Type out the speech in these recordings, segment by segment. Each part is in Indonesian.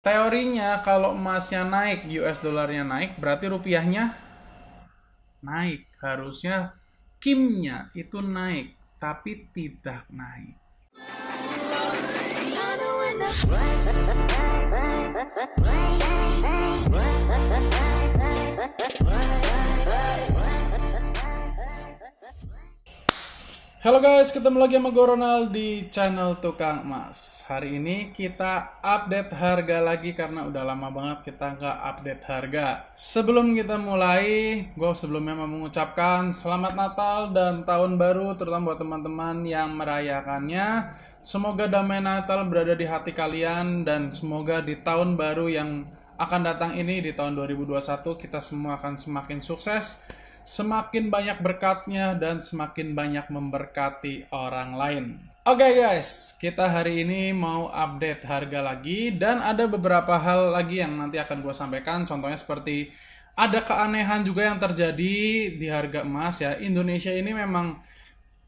Teorinya kalau emasnya naik, US dollarnya naik, berarti rupiahnya naik. Harusnya kimnya itu naik, tapi tidak naik. Halo guys, ketemu lagi sama gue Ronald di channel Tukang Emas. Hari ini kita update harga lagi karena udah lama banget kita nggak update harga. Sebelum kita mulai, gue sebelumnya mau mengucapkan Selamat Natal dan Tahun Baru, terutama buat teman-teman yang merayakannya. Semoga damai Natal berada di hati kalian dan semoga di tahun baru yang akan datang ini, di tahun 2021, kita semua akan semakin sukses, semakin banyak berkatnya, dan semakin banyak memberkati orang lain. Oke guys, kita hari ini mau update harga lagi, dan ada beberapa hal lagi yang nanti akan gue sampaikan. Contohnya seperti ada keanehan juga yang terjadi di harga emas ya. Indonesia ini memang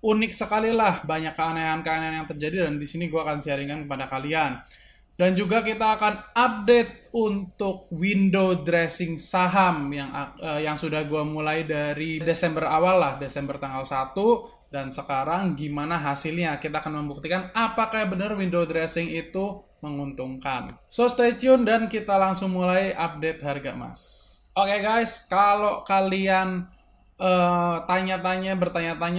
unik sekali lah, banyak keanehan-keanehan yang terjadi, dan di sini gue akan sharingkan kepada kalian. Dan juga kita akan update untuk window dressing saham yang sudah gue mulai dari Desember awal lah, Desember tanggal 1, dan sekarang gimana hasilnya. Kita akan membuktikan apakah benar window dressing itu menguntungkan. So stay tune dan kita langsung mulai update harga emas. Oke guys, kalau kalian bertanya-tanya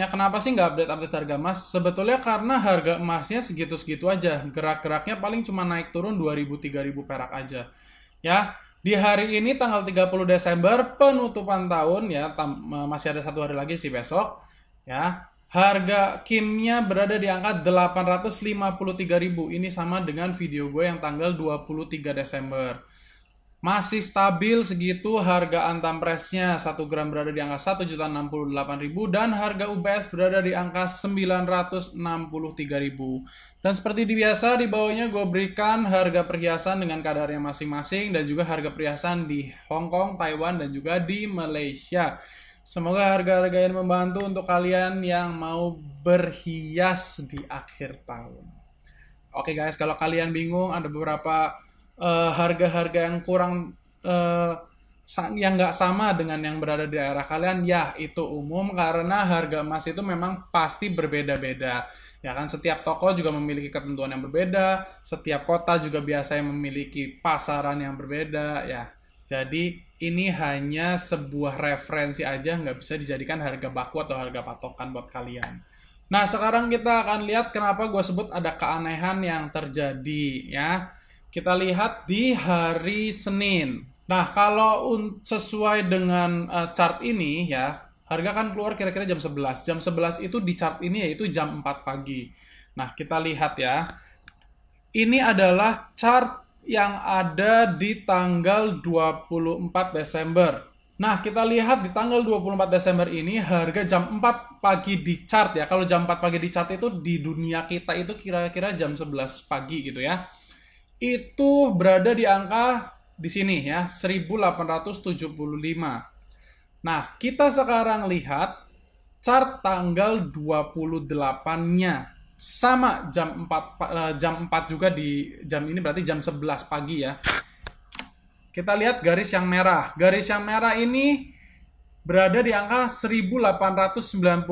kenapa sih nggak update harga emas? Sebetulnya karena harga emasnya segitu-segitu aja, gerak-geraknya paling cuma naik turun 2.000-3.000 perak aja ya. Di hari ini tanggal 30 Desember penutupan tahun ya, masih ada satu hari lagi sih besok ya, harga kimnya berada di angka 853.000. Ini sama dengan video gue yang tanggal 23 Desember. Masih stabil segitu, harga antampresnya 1 gram berada di angka 1.068.000 dan harga UPS berada di angka 963.000. Dan seperti biasa di bawahnya gue berikan harga perhiasan dengan kadarnya masing-masing dan juga harga perhiasan di Hong Kong, Taiwan, dan juga di Malaysia. Semoga harga-harga ini membantu untuk kalian yang mau berhias di akhir tahun. Oke guys, kalau kalian bingung ada beberapa harga-harga yang kurang yang nggak sama dengan yang berada di daerah kalian, ya itu umum karena harga emas itu memang pasti berbeda-beda ya kan. Setiap toko juga memiliki ketentuan yang berbeda, setiap kota juga biasanya memiliki pasaran yang berbeda ya. Jadi ini hanya sebuah referensi aja, nggak bisa dijadikan harga baku atau harga patokan buat kalian. Nah sekarang kita akan lihat kenapa gue sebut ada keanehan yang terjadi ya. Kita lihat di hari Senin. Nah, kalau sesuai dengan chart ini ya, harga kan keluar kira-kira jam 11. Jam 11 itu di chart ini yaitu jam 4 pagi. Nah, kita lihat ya. Ini adalah chart yang ada di tanggal 24 Desember. Nah, kita lihat di tanggal 24 Desember ini harga jam 4 pagi di chart ya. Kalau jam 4 pagi di chart itu di dunia kita itu kira-kira jam 11 pagi gitu ya. Itu berada di angka di sini ya, 1875. Nah, kita sekarang lihat chart tanggal 28-nya. Sama jam 4 juga di jam ini, berarti jam 11 pagi ya. Kita lihat garis yang merah. Garis yang merah ini berada di angka 1895.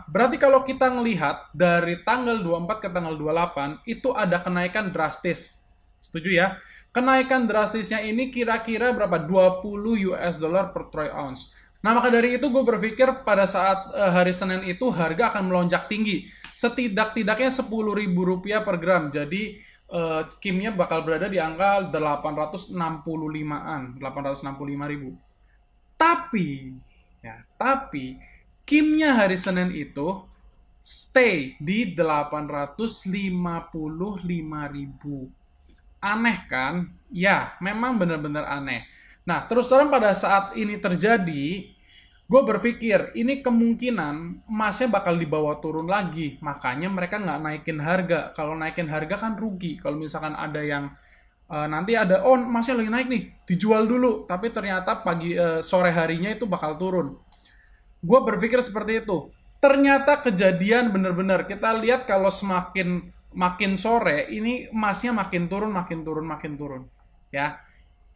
Berarti kalau kita ngelihat dari tanggal 24 ke tanggal 28 itu ada kenaikan drastis. Setuju ya? Kenaikan drastisnya ini kira-kira berapa? 20 US dollar per troy ounce. Nah, maka dari itu gue berpikir pada saat hari Senin itu harga akan melonjak tinggi. Setidak-tidaknya Rp10.000 per gram. Jadi kimnya bakal berada di angka 865-an, 865.000. Tapi kimnya hari Senin itu stay di 855.000. Aneh kan? Ya, memang benar-benar aneh. Nah, terus terang pada saat ini terjadi, gue berpikir ini kemungkinan emasnya bakal dibawa turun lagi. Makanya mereka nggak naikin harga. Kalau naikin harga kan rugi. Kalau misalkan ada yang nanti ada, oh emasnya lagi naik nih, dijual dulu. Tapi ternyata sore harinya itu bakal turun. Gue berpikir seperti itu. Ternyata kejadian benar-benar. Kita lihat kalau makin sore ini emasnya makin turun. Ya,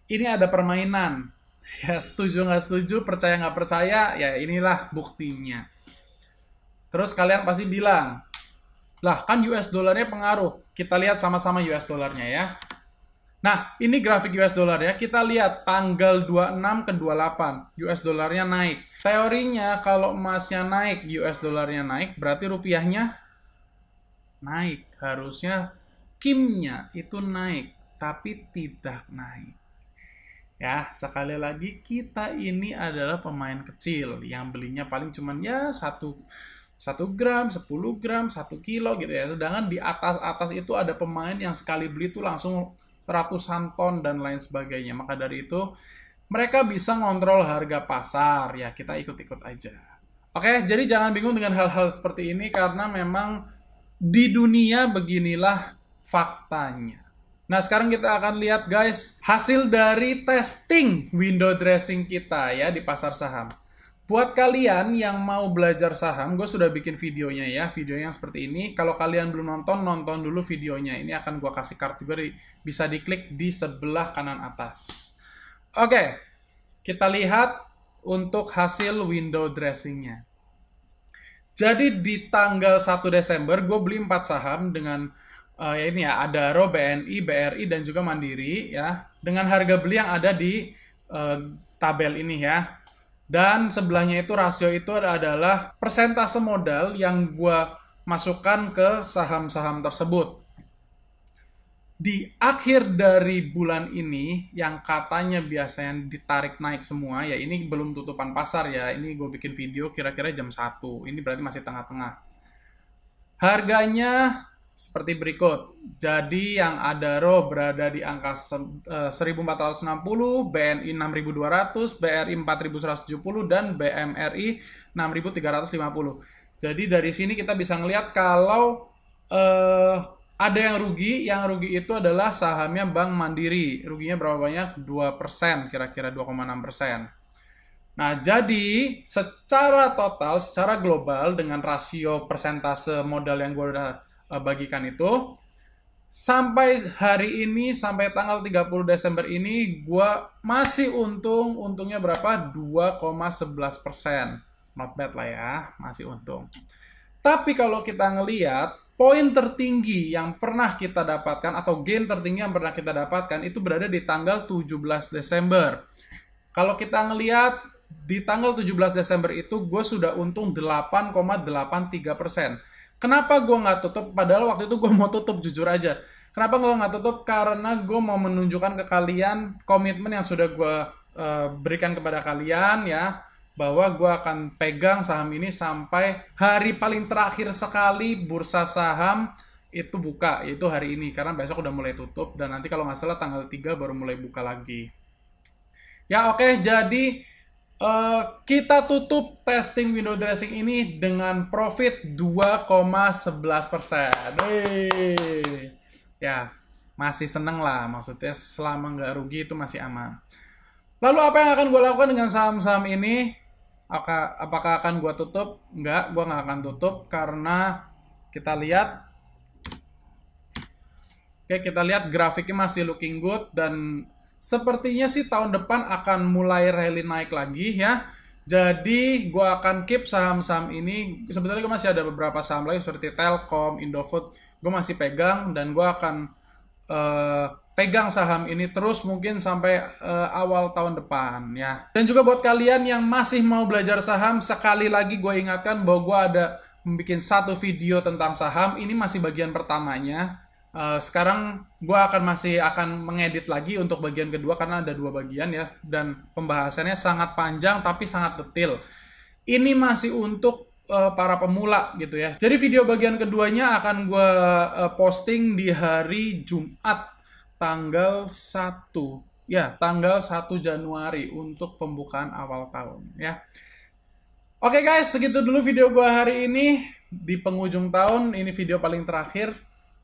ini ada permainan. Ya, setuju nggak setuju, percaya nggak percaya, ya inilah buktinya. Terus kalian pasti bilang, lah kan US dollarnya pengaruh. Kita lihat sama-sama US dollarnya ya. Nah, ini grafik US dollar ya. Kita lihat tanggal 26 ke 28, US dollarnya naik. Teorinya kalau emasnya naik, US dollarnya naik, berarti rupiahnya naik. Harusnya kimnya itu naik, tapi tidak naik. Ya, sekali lagi kita ini adalah pemain kecil yang belinya paling cuman ya 1 gram, 10 gram, 1 kilo gitu ya. Sedangkan di atas itu ada pemain yang sekali beli itu langsung ratusan ton dan lain sebagainya. Maka dari itu mereka bisa ngontrol harga pasar. Ya, kita ikut-ikut aja. Oke, jadi jangan bingung dengan hal-hal seperti ini karena memang di dunia beginilah faktanya. Nah, sekarang kita akan lihat guys, hasil dari testing window dressing kita ya di pasar saham. Buat kalian yang mau belajar saham, gue sudah bikin videonya ya, video yang seperti ini. Kalau kalian belum nonton, nonton dulu videonya. Ini akan gue kasih card juga, bisa diklik di sebelah kanan atas. Oke, kita lihat untuk hasil window dressingnya. Jadi di tanggal 1 Desember, gue beli 4 saham dengan ya ini ya, Adaro, BNI, BRI, dan juga Mandiri ya. Dengan harga beli yang ada di tabel ini ya. Dan sebelahnya itu rasio itu adalah persentase modal yang gue masukkan ke saham-saham tersebut. Di akhir dari bulan ini, yang katanya biasanya ditarik naik semua, ya ini belum tutupan pasar ya. Ini gue bikin video kira-kira jam 1. Ini berarti masih tengah-tengah. Harganya seperti berikut. Jadi yang Adaro berada di angka 1460, BNI 6200, BRI 4170, dan BMRI 6350. Jadi dari sini kita bisa ngelihat kalau ada yang rugi itu adalah sahamnya Bank Mandiri. Ruginya berapa banyak? 2%, kira-kira 2,6%. Nah, jadi secara total, secara global dengan rasio persentase modal yang gue udah bagikan itu, sampai hari ini, sampai tanggal 30 Desember ini, gue masih untungnya berapa? 2,11%. Not bad lah ya, masih untung. Tapi kalau kita ngelihat, poin tertinggi yang pernah kita dapatkan, atau gain tertinggi yang pernah kita dapatkan, itu berada di tanggal 17 Desember. Kalau kita ngelihat, di tanggal 17 Desember itu, gue sudah untung 8,83%. Kenapa gue nggak tutup? Padahal waktu itu gue mau tutup, jujur aja. Kenapa gue nggak tutup? Karena gue mau menunjukkan ke kalian komitmen yang sudah gue berikan kepada kalian ya, bahwa gue akan pegang saham ini sampai hari paling terakhir sekali bursa saham itu buka, yaitu hari ini. Karena besok udah mulai tutup dan nanti kalau nggak salah tanggal 3 baru mulai buka lagi. Ya oke, jadi kita tutup testing window dressing ini dengan profit 2,11%. Ya, masih seneng lah. Maksudnya selama nggak rugi itu masih aman. Lalu apa yang akan gue lakukan dengan saham-saham ini? Apakah akan gue tutup? Enggak, gue nggak akan tutup karena kita lihat. Oke, kita lihat grafiknya masih looking good dan sepertinya sih tahun depan akan mulai rally naik lagi ya. Jadi gue akan keep saham-saham ini. Sebetulnya gue masih ada beberapa saham lagi seperti Telkom, Indofood. Gue masih pegang dan gue akan pegang saham ini terus mungkin sampai awal tahun depan ya. Dan juga buat kalian yang masih mau belajar saham, sekali lagi gue ingatkan bahwa gue ada membuat satu video tentang saham. Ini masih bagian pertamanya. Sekarang gue masih akan mengedit lagi untuk bagian kedua karena ada 2 bagian ya, dan pembahasannya sangat panjang tapi sangat detail. Ini masih untuk para pemula gitu ya. Jadi video bagian keduanya akan gue posting di hari Jumat tanggal 1 ya, tanggal 1 Januari untuk pembukaan awal tahun ya. Oke guys, segitu dulu video gue hari ini. Di penghujung tahun, ini video paling terakhir.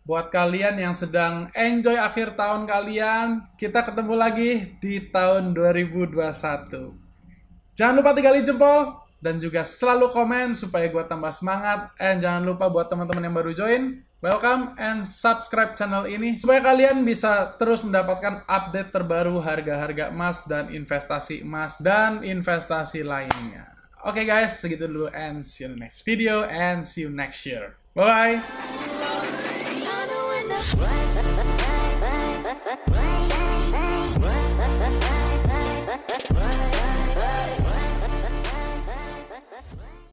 Buat kalian yang sedang enjoy akhir tahun kalian, kita ketemu lagi di tahun 2021. Jangan lupa tinggalin jempol, dan juga selalu komen supaya gue tambah semangat. And jangan lupa buat teman-teman yang baru join, welcome and subscribe channel ini supaya kalian bisa terus mendapatkan update terbaru harga-harga emas dan investasi lainnya. Oke guys, segitu dulu and see you in the next video and see you next year. Bye!